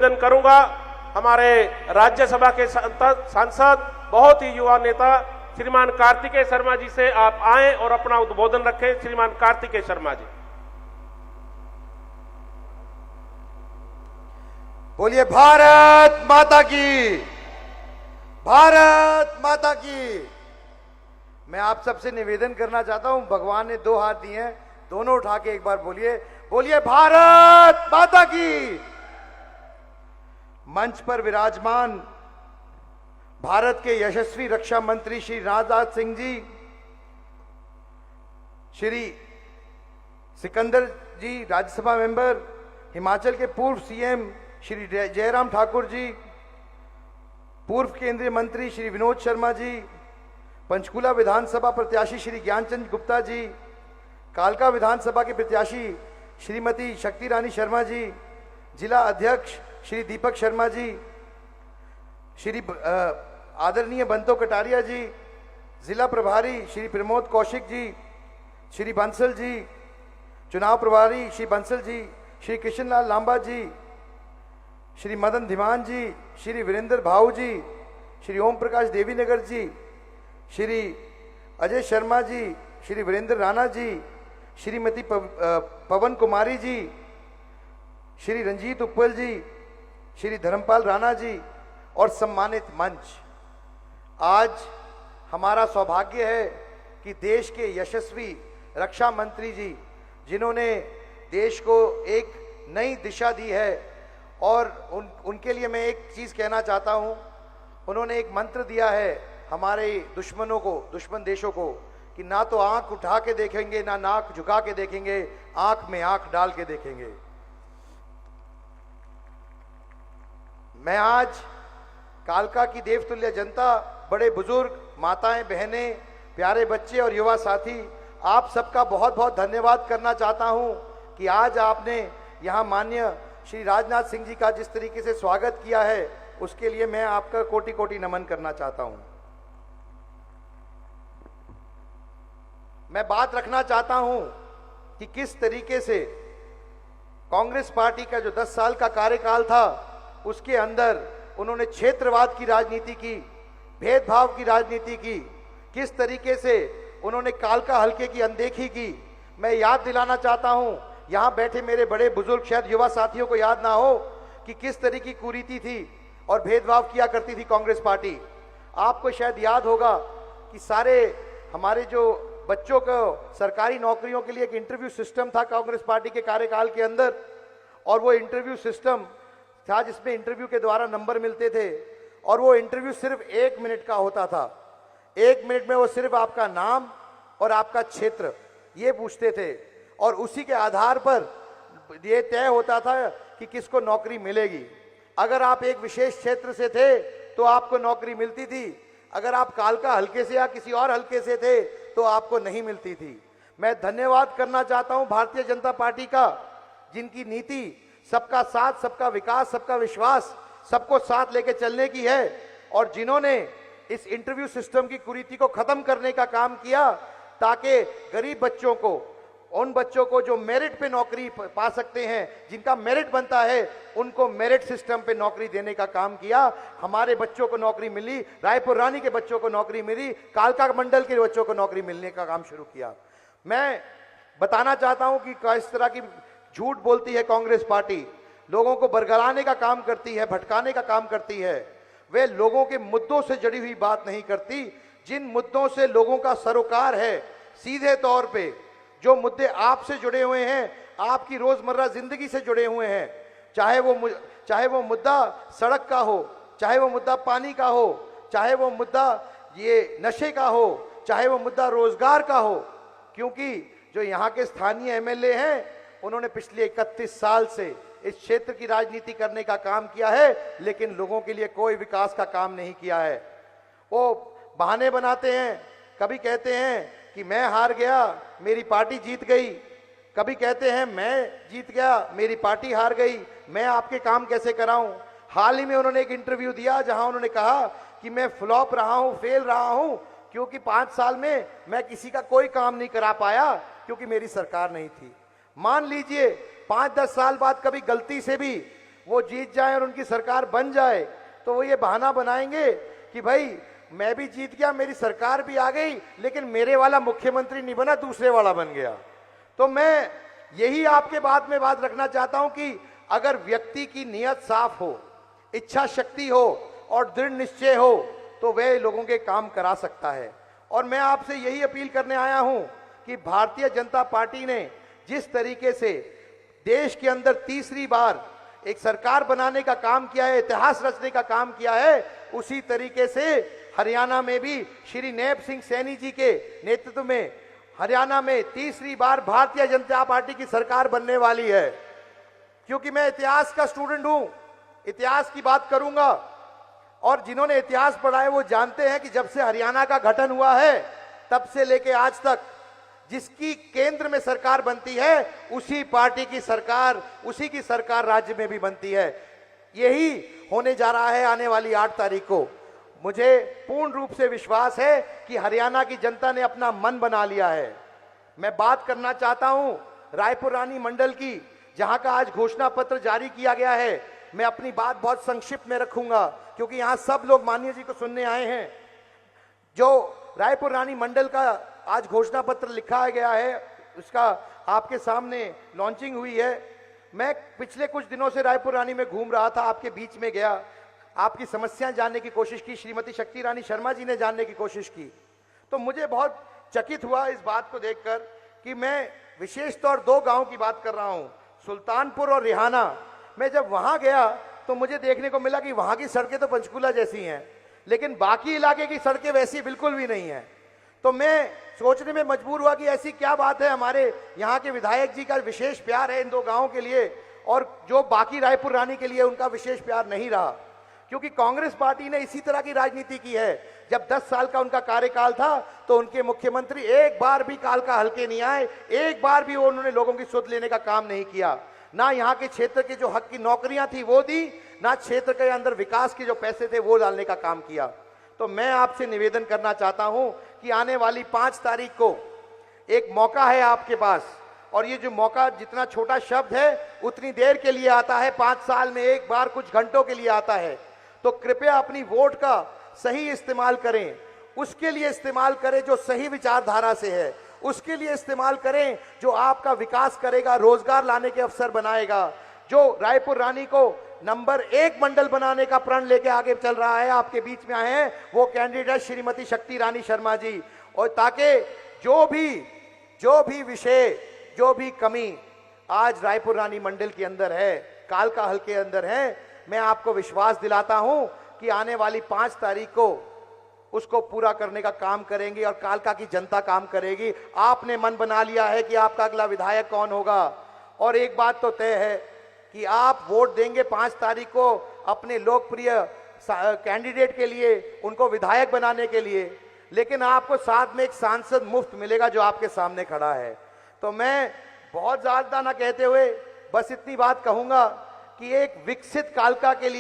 निवेदन करूंगा हमारे राज्यसभा के सांसद बहुत ही युवा नेता श्रीमान कार्तिकेय शर्मा जी से आप आएं और अपना उद्बोधन रखें। श्रीमान कार्तिकेय शर्मा जी। बोलिए भारत माता की, भारत माता की। मैं आप सबसे निवेदन करना चाहता हूं, भगवान ने दो हाथ दिए हैं, दोनों उठा के एक बार बोलिए, बोलिए भारत माता की। मंच पर विराजमान भारत के यशस्वी रक्षा मंत्री श्री राजनाथ सिंह जी, श्री सिकंदर जी राज्यसभा मेंबर, हिमाचल के पूर्व सीएम श्री जयराम ठाकुर जी, पूर्व केंद्रीय मंत्री श्री विनोद शर्मा जी, पंचकुला विधानसभा प्रत्याशी श्री ज्ञानचंद गुप्ता जी, कालका विधानसभा के प्रत्याशी श्रीमती शक्ति रानी शर्मा जी, जिला अध्यक्ष श्री दीपक शर्मा जी, श्री आदरणीय बंतो कटारिया जी, जिला प्रभारी श्री प्रमोद कौशिक जी, श्री बंसल जी, चुनाव प्रभारी श्री बंसल जी, श्री कृष्णलाल लांबा जी, श्री मदन धीमान जी, श्री वीरेंद्र भाऊ जी, श्री ओम प्रकाश देवीनगर जी, श्री अजय शर्मा जी, श्री वीरेंद्र राणा जी, श्रीमती पवन कुमारी जी, श्री रंजीत उपल जी, श्री धर्मपाल राणा जी और सम्मानित मंच। आज हमारा सौभाग्य है कि देश के यशस्वी रक्षा मंत्री जी, जिन्होंने देश को एक नई दिशा दी है, और उनके लिए मैं एक चीज कहना चाहता हूं। उन्होंने एक मंत्र दिया है हमारे दुश्मनों को, दुश्मन देशों को, कि ना तो आंख उठा के देखेंगे, ना नाक झुका के देखेंगे, आंख में आंख डाल के देखेंगे। मैं आज कालका की देवतुल्य जनता, बड़े बुजुर्ग, माताएं, बहनें, प्यारे बच्चे और युवा साथी, आप सबका बहुत बहुत धन्यवाद करना चाहता हूं कि आज आपने यहां माननीय श्री राजनाथ सिंह जी का जिस तरीके से स्वागत किया है, उसके लिए मैं आपका कोटि कोटि नमन करना चाहता हूं। मैं बात रखना चाहता हूं कि किस तरीके से कांग्रेस पार्टी का जो 10 साल का कार्यकाल था, उसके अंदर उन्होंने क्षेत्रवाद की राजनीति की, भेदभाव की राजनीति की, किस तरीके से उन्होंने कालका हल्के की अनदेखी की। मैं याद दिलाना चाहता हूं, यहां बैठे मेरे बड़े बुजुर्ग, शायद युवा साथियों को याद ना हो कि किस तरह की कुरीति थी और भेदभाव किया करती थी कांग्रेस पार्टी। आपको शायद याद होगा कि सारे हमारे जो बच्चों को सरकारी नौकरियों के लिए एक इंटरव्यू सिस्टम था कांग्रेस पार्टी के कार्यकाल के अंदर, और वो इंटरव्यू सिस्टम था जिसमें इंटरव्यू के द्वारा नंबर मिलते थे, और वो इंटरव्यू सिर्फ 1 मिनट का होता था। 1 मिनट में वो सिर्फ आपका नाम और आपका क्षेत्र ये पूछते थे, और उसी के आधार पर ये तय होता था कि किसको नौकरी मिलेगी। अगर आप एक विशेष क्षेत्र से थे तो आपको नौकरी मिलती थी, अगर आप कालका हल्के से या किसी और हल्के से थे तो आपको नहीं मिलती थी। मैं धन्यवाद करना चाहता हूं भारतीय जनता पार्टी का, जिनकी नीति सबका साथ, सबका विकास, सबका विश्वास, सबको साथ लेके चलने की है, और जिन्होंने इस इंटरव्यू सिस्टम की कुरीति को खत्म करने का काम किया, ताकि गरीब बच्चों को, उन बच्चों को जो मेरिट पे नौकरी पा सकते हैं, जिनका मेरिट बनता है, उनको मेरिट सिस्टम पे नौकरी देने का काम किया। हमारे बच्चों को नौकरी मिली, रायपुर रानी के बच्चों को नौकरी मिली, कालका मंडल के बच्चों को नौकरी मिलने का काम शुरू किया। मैं बताना चाहता हूं कि इस तरह की झूठ बोलती है कांग्रेस पार्टी, लोगों को बरगलाने का काम करती है, भटकाने का काम करती है। वे लोगों के मुद्दों से जुड़ी हुई बात नहीं करती। जिन मुद्दों से लोगों का सरोकार है, सीधे तौर पे जो मुद्दे आपसे जुड़े हुए हैं, आपकी रोजमर्रा जिंदगी से जुड़े हुए हैं, चाहे वो मुद्दा सड़क का हो, चाहे वो मुद्दा पानी का हो, चाहे वो मुद्दा ये नशे का हो, चाहे वो मुद्दा रोजगार का हो, क्योंकि जो यहाँ के स्थानीय एमएलए हैं, उन्होंने पिछले 31 साल से इस क्षेत्र की राजनीति करने का काम किया है, लेकिन लोगों के लिए कोई विकास का काम नहीं किया है। वो बहाने बनाते हैं, कभी कहते हैं कि मैं हार गया, मेरी पार्टी जीत गई, कभी कहते हैं मैं जीत गया, मेरी पार्टी हार गई, मैं आपके काम कैसे कराऊं। हाल ही में उन्होंने एक इंटरव्यू दिया जहां उन्होंने कहा कि मैं फ्लॉप रहा हूं, फेल रहा हूं, क्योंकि 5 साल में मैं किसी का कोई काम नहीं करा पाया, क्योंकि मेरी सरकार नहीं थी। मान लीजिए 5-10 साल बाद कभी गलती से भी वो जीत जाए और उनकी सरकार बन जाए तो वो ये बहाना बनाएंगे कि भाई मैं भी जीत गया, मेरी सरकार भी आ गई, लेकिन मेरे वाला मुख्यमंत्री नहीं बना, दूसरे वाला बन गया। तो मैं यही आपके बात में बात रखना चाहता हूं कि अगर व्यक्ति की नीयत साफ हो, इच्छा शक्ति हो और दृढ़ निश्चय हो तो वह लोगों के काम करा सकता है। और मैं आपसे यही अपील करने आया हूं कि भारतीय जनता पार्टी ने जिस तरीके से देश के अंदर तीसरी बार एक सरकार बनाने का काम किया है, इतिहास रचने का काम किया है, उसी तरीके से हरियाणा में भी श्री नैब सिंह सैनी जी के नेतृत्व में हरियाणा में तीसरी बार भारतीय जनता पार्टी की सरकार बनने वाली है। क्योंकि मैं इतिहास का स्टूडेंट हूं, इतिहास की बात करूंगा और जिन्होंने इतिहास पढ़ा है वो जानते हैं कि जब से हरियाणा का गठन हुआ है तब से लेके आज तक जिसकी केंद्र में सरकार बनती है उसी पार्टी की सरकार, उसी की सरकार राज्य में भी बनती है। यही होने जा रहा है आने वाली 8 तारीख को। मुझे पूर्ण रूप से विश्वास है कि हरियाणा की जनता ने अपना मन बना लिया है। मैं बात करना चाहता हूं रायपुर रानी मंडल की, जहां का आज घोषणा पत्र जारी किया गया है। मैं अपनी बात बहुत संक्षिप्त में रखूंगा क्योंकि यहां सब लोग माननीय जी को सुनने आए हैं। जो रायपुर रानी मंडल का आज घोषणा पत्र लिखा गया है उसका आपके सामने लॉन्चिंग हुई है। मैं पिछले कुछ दिनों से रायपुर रानी में घूम रहा था, आपके बीच में गया, आपकी समस्याएं जानने की कोशिश की, श्रीमती शक्ति रानी शर्मा जी ने जानने की कोशिश की। तो मुझे बहुत चकित हुआ इस बात को देखकर कि मैं विशेष तौर 2 गांव की बात कर रहा हूं, सुल्तानपुर और रिहाना। मैं जब वहां गया तो मुझे देखने को मिला कि वहां की सड़कें तो पंचकूला जैसी हैं, लेकिन बाकी इलाके की सड़कें वैसी बिल्कुल भी नहीं है। तो मैं सोचने में मजबूर हुआ कि ऐसी क्या बात है, हमारे यहाँ के विधायक जी का विशेष प्यार है इन 2 गांवों के लिए और जो बाकी रायपुर रानी के लिए उनका विशेष प्यार नहीं रहा। क्योंकि कांग्रेस पार्टी ने इसी तरह की राजनीति की है। जब 10 साल का उनका कार्यकाल था तो उनके मुख्यमंत्री एक बार भी काल का हल्के नहीं आए, एक बार भी उन्होंने लोगों की सुध लेने का काम नहीं किया। ना यहाँ के क्षेत्र के जो हक की नौकरियां थी वो दी, ना क्षेत्र के अंदर विकास के जो पैसे थे वो डालने का काम किया। तो मैं आपसे निवेदन करना चाहता हूं कि आने वाली 5 तारीख को एक मौका है आपके पास, और ये जो मौका जितना छोटा शब्द है उतनी देर के लिए आता है, 5 साल में एक बार कुछ घंटों के लिए आता है। तो कृपया अपनी वोट का सही इस्तेमाल करें, उसके लिए इस्तेमाल करें जो सही विचारधारा से है, उसके लिए इस्तेमाल करें जो आपका विकास करेगा, रोजगार लाने के अवसर बनाएगा, जो रायपुर रानी को नंबर 1 मंडल बनाने का प्रण लेके आगे चल रहा है। आपके बीच में आए हैं वो कैंडिडेट श्रीमती शक्ति रानी शर्मा जी, और ताकि जो भी विषय, जो भी कमी आज रायपुर रानी मंडल के अंदर है, काल का हल के अंदर है, मैं आपको विश्वास दिलाता हूं कि आने वाली 5 तारीख को उसको पूरा करने का काम करेंगे और कालका की जनता काम करेगी। आपने मन बना लिया है कि आपका अगला विधायक कौन होगा, और एक बात तो तय है कि आप वोट देंगे 5 तारीख को अपने लोकप्रिय कैंडिडेट के लिए, उनको विधायक बनाने के लिए, लेकिन आपको साथ में एक सांसद मुफ्त मिलेगा जो आपके सामने खड़ा है। तो मैं बहुत ज्यादा ना कहते हुए बस इतनी बात कहूंगा कि एक विकसित कालका के लिए